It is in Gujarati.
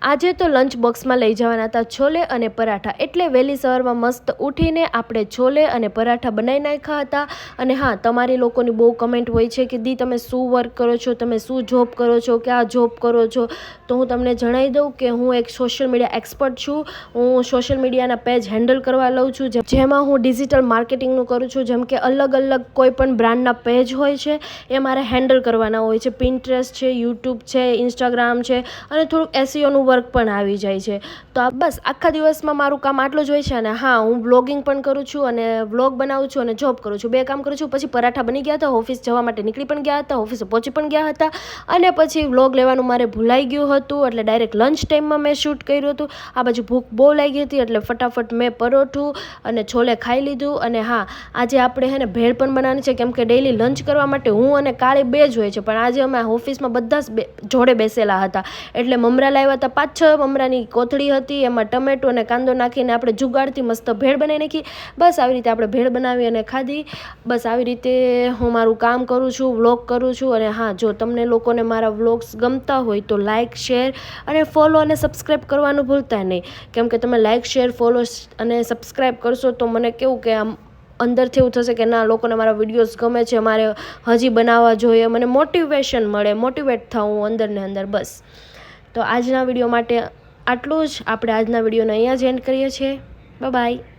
આજે તો લંચ બોક્સમાં લઈ જવાના હતા છોલે અને પરાઠા, એટલે વહેલી સવારમાં મસ્ત ઉઠીને આપણે છોલે અને પરાઠા બનાવી નાખ્યા હતા. અને હા, તમારી લોકોની બહુ કમેન્ટ હોય છે કે દી તમે શું વર્ક કરો છો, તમે શું જોબ કરો છો, ક્યાં જોબ કરો છો. તો હું તમને જણાવી દઉં કે હું એક સોશિયલ મીડિયા એક્સપર્ટ છું. હું સોશિયલ મીડિયાના પેજ હેન્ડલ કરવા લઉં છું, જેમાં હું ડિજિટલ માર્કેટિંગનું કરું છું. જેમ કે અલગ અલગ કોઈ પણ બ્રાન્ડના પેજ હોય છે એ મારે હેન્ડલ કરવાના હોય છે. પિન્ટરેસ્ટ છે, યુટ્યુબ છે, ઇન્સ્ટાગ્રામ છે, અને થોડુંક એસઈઓનું વર્ક પણ આવી જાય છે. તો બસ આખા દિવસમાં મારું કામ આટલું જ હોય છે. અને હા, હું બ્લોગિંગ પણ કરું છું અને વ્લોગ બનાવું છું અને જોબ કરું છું, 2 કામ કરું છું. પછી પરાઠા બની ગયા હતા, ઓફિસ જવા માટે નીકળી પણ ગયા હતા, ઓફિસે પહોંચી પણ ગયા હતા. અને પછી વ્લોગ લેવાનું મારે ભૂલાઈ ગયું હતું, એટલે ડાયરેક્ટ લંચ ટાઈમમાં મેં શૂટ કર્યું હતું. આ બાજુ ભૂખ બહુ લાગી હતી, એટલે ફટાફટ મેં પરોઠું અને છોલે ખાઈ લીધું. અને હા, આજે આપણે હે ને ભેળ પણ બનાવવાની છે, કેમ કે ડેઈલી લંચ કરવા માટે હું અને કાળી 2 જ હોય છે. પણ આજે અમે ઓફિસમાં બધા જ જોડે બેસેલા હતા, એટલે મમરા લાવ્યા હતા. 5-6 મમરાની કોથળી હતી, એમાં ટમેટો અને કાંદો નાખીને આપણે જુગાડથી મસ્ત ભેળ બનાવી નાખી. બસ આવી રીતે આપણે ભેળ બનાવી અને ખાધી. બસ આવી રીતે હું મારું કામ કરું છું, વ્લોગ કરું છું. અને હા, જો તમને લોકોને મારા વ્લોગ્સ ગમતા હોય તો લાઇક, શેર અને ફોલો અને સબસ્ક્રાઈબ કરવાનું ભૂલતા નહીં. કેમ કે તમે લાઇક, શેર, ફોલો અને સબસ્ક્રાઈબ કરશો તો મને કેવું કે આમ અંદરથી એવું થશે કે ના, લોકોને મારા વિડીયોઝ ગમે છે, મારે હજી બનાવવા જોઈએ, મને મોટિવેશન મળે, મોટિવેટ થાઉં અંદર ને અંદર. બસ તો આજના વિડીયો માટે આટલું જ. આપણે આજના વિડીયોને અહીંયા જ એન્ડ કરીએ છીએ. બાય.